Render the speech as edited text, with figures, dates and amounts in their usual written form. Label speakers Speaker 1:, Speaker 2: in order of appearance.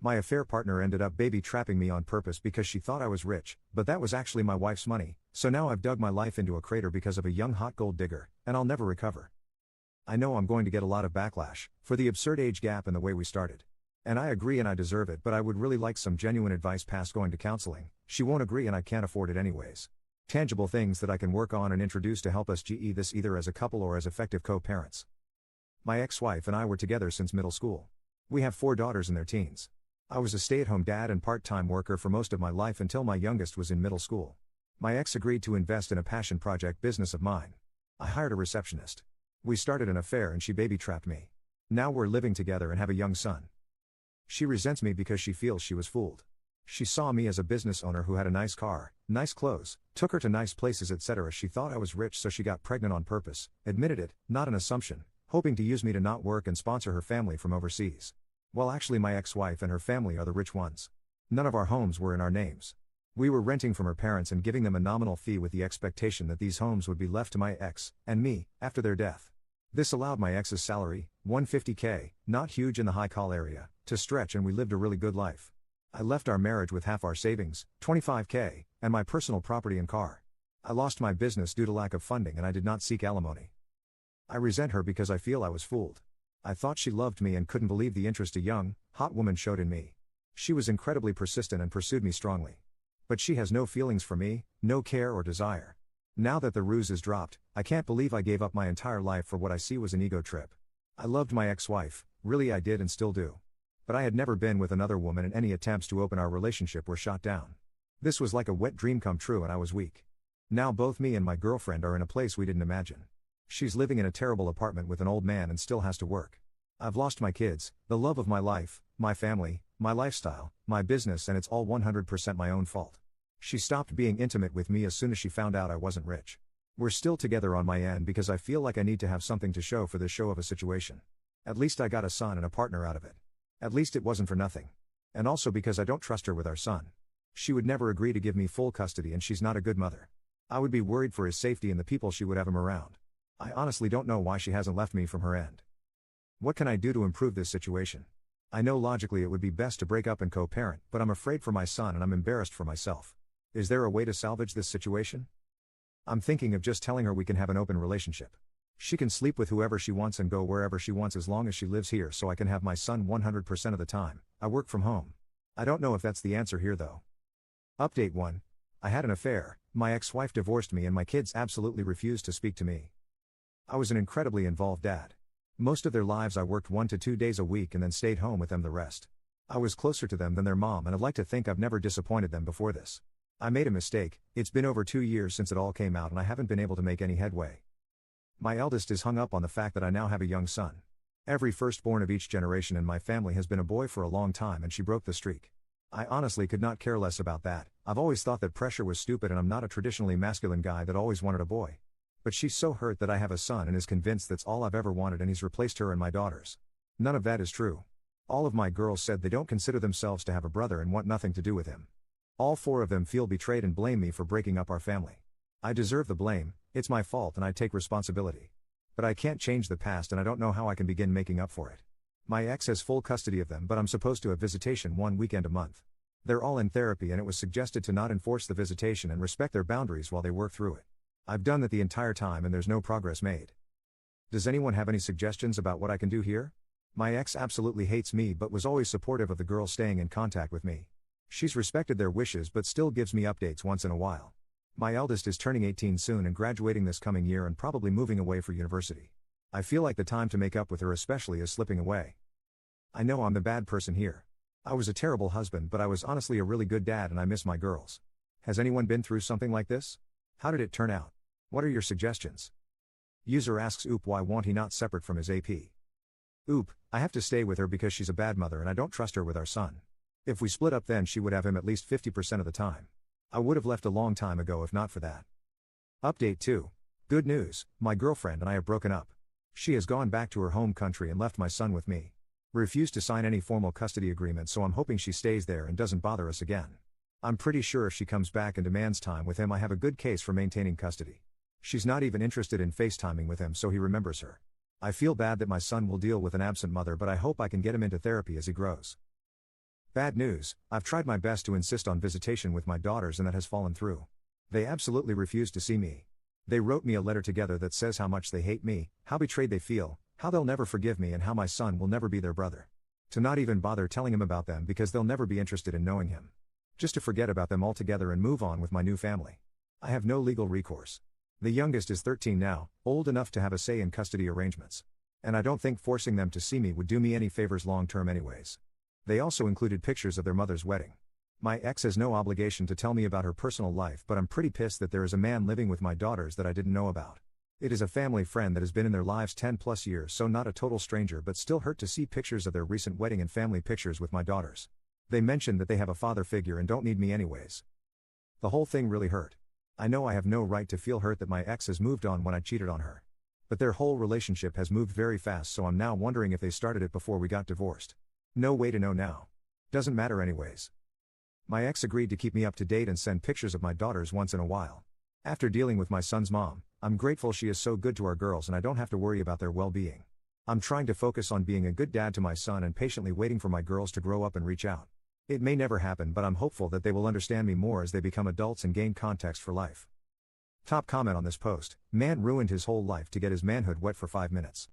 Speaker 1: My affair partner ended up baby trapping me on purpose because she thought I was rich, but that was actually my wife's money, so now I've dug my life into a crater because of a young hot gold digger, and I'll never recover. I know I'm going to get a lot of backlash for the absurd age gap and the way we started. And I agree and I deserve it, but I would really like some genuine advice past going to counseling. She won't agree and I can't afford it anyways. Tangible things that I can work on and introduce to help us GE this either as a couple or as effective co-parents. My ex-wife and I were together since middle school. We have 4 daughters in their teens. I was a stay-at-home dad and part-time worker for most of my life until my youngest was in middle school. My ex agreed to invest in a passion project business of mine. I hired a receptionist. We started an affair and she baby-trapped me. Now we're living together and have a young son. She resents me because she feels she was fooled. She saw me as a business owner who had a nice car, nice clothes, took her to nice places etc. She thought I was rich so she got pregnant on purpose, admitted it, not an assumption, hoping to use me to not work and sponsor her family from overseas. Well, actually my ex-wife and her family are the rich ones. None of our homes were in our names. We were renting from her parents and giving them a nominal fee with the expectation that these homes would be left to my ex, and me, after their death. This allowed my ex's salary, $150K, not huge in the high call area, to stretch and we lived a really good life. I left our marriage with half our savings, $25K, and my personal property and car. I lost my business due to lack of funding and I did not seek alimony. I resent her because I feel I was fooled. I thought she loved me and couldn't believe the interest a young, hot woman showed in me. She was incredibly persistent and pursued me strongly. But she has no feelings for me, no care or desire. Now that the ruse is dropped, I can't believe I gave up my entire life for what I see was an ego trip. I loved my ex-wife, really I did and still do. But I had never been with another woman and any attempts to open our relationship were shot down. This was like a wet dream come true and I was weak. Now both me and my girlfriend are in a place we didn't imagine. She's living in a terrible apartment with an old man and still has to work. I've lost my kids, the love of my life, my family, my lifestyle, my business and it's all 100% my own fault. She stopped being intimate with me as soon as she found out I wasn't rich. We're still together on my end because I feel like I need to have something to show for this show of a situation. At least I got a son and a partner out of it. At least it wasn't for nothing. And also because I don't trust her with our son. She would never agree to give me full custody and she's not a good mother. I would be worried for his safety and the people she would have him around. I honestly don't know why she hasn't left me from her end. What can I do to improve this situation? I know logically it would be best to break up and co-parent, but I'm afraid for my son and I'm embarrassed for myself. Is there a way to salvage this situation? I'm thinking of just telling her we can have an open relationship. She can sleep with whoever she wants and go wherever she wants as long as she lives here so I can have my son 100% of the time. I work from home. I don't know if that's the answer here though. Update 1. I had an affair, my ex-wife divorced me and my kids absolutely refused to speak to me. I was an incredibly involved dad. Most of their lives I worked 1 to 2 days a week and then stayed home with them the rest. I was closer to them than their mom and I'd like to think I've never disappointed them before this. I made a mistake, it's been over 2 years since it all came out and I haven't been able to make any headway. My eldest is hung up on the fact that I now have a young son. Every firstborn of each generation in my family has been a boy for a long time and she broke the streak. I honestly could not care less about that. I've always thought that pressure was stupid and I'm not a traditionally masculine guy that always wanted a boy. But she's so hurt that I have a son and is convinced that's all I've ever wanted and he's replaced her and my daughters. None of that is true. All of my girls said they don't consider themselves to have a brother and want nothing to do with him. All 4 of them feel betrayed and blame me for breaking up our family. I deserve the blame, it's my fault and I take responsibility. But I can't change the past and I don't know how I can begin making up for it. My ex has full custody of them but I'm supposed to have visitation 1 weekend a month. They're all in therapy and it was suggested to not enforce the visitation and respect their boundaries while they work through it. I've done that the entire time and there's no progress made. Does anyone have any suggestions about what I can do here? My ex absolutely hates me but was always supportive of the girls staying in contact with me. She's respected their wishes but still gives me updates once in a while. My eldest is turning 18 soon and graduating this coming year and probably moving away for university. I feel like the time to make up with her especially is slipping away. I know I'm the bad person here. I was a terrible husband but I was honestly a really good dad and I miss my girls. Has anyone been through something like this? How did it turn out? What are your suggestions? User asks Oop why won't he not separate from his AP? Oop, I have to stay with her because she's a bad mother and I don't trust her with our son. If we split up then she would have him at least 50% of the time. I would have left a long time ago if not for that. Update 2. Good news, my girlfriend and I have broken up. She has gone back to her home country and left my son with me. Refused to sign any formal custody agreement so I'm hoping she stays there and doesn't bother us again. I'm pretty sure if she comes back and demands time with him I have a good case for maintaining custody. She's not even interested in FaceTiming with him so he remembers her. I feel bad that my son will deal with an absent mother but I hope I can get him into therapy as he grows. Bad news, I've tried my best to insist on visitation with my daughters and that has fallen through. They absolutely refuse to see me. They wrote me a letter together that says how much they hate me, how betrayed they feel, how they'll never forgive me and how my son will never be their brother. To not even bother telling him about them because they'll never be interested in knowing him. Just to forget about them altogether and move on with my new family. I have no legal recourse. The youngest is 13 now, old enough to have a say in custody arrangements. And I don't think forcing them to see me would do me any favors long term anyways. They also included pictures of their mother's wedding. My ex has no obligation to tell me about her personal life, but I'm pretty pissed that there is a man living with my daughters that I didn't know about. It is a family friend that has been in their lives 10 plus years, so not a total stranger, but still hurt to see pictures of their recent wedding and family pictures with my daughters. They mentioned that they have a father figure and don't need me anyways. The whole thing really hurt. I know I have no right to feel hurt that my ex has moved on when I cheated on her. But their whole relationship has moved very fast, so I'm now wondering if they started it before we got divorced. No way to know now. Doesn't matter anyways. My ex agreed to keep me up to date and send pictures of my daughters once in a while. After dealing with my son's mom, I'm grateful she is so good to our girls and I don't have to worry about their well-being. I'm trying to focus on being a good dad to my son and patiently waiting for my girls to grow up and reach out. It may never happen, but I'm hopeful that they will understand me more as they become adults and gain context for life. Top comment on this post: man ruined his whole life to get his manhood wet for 5 minutes.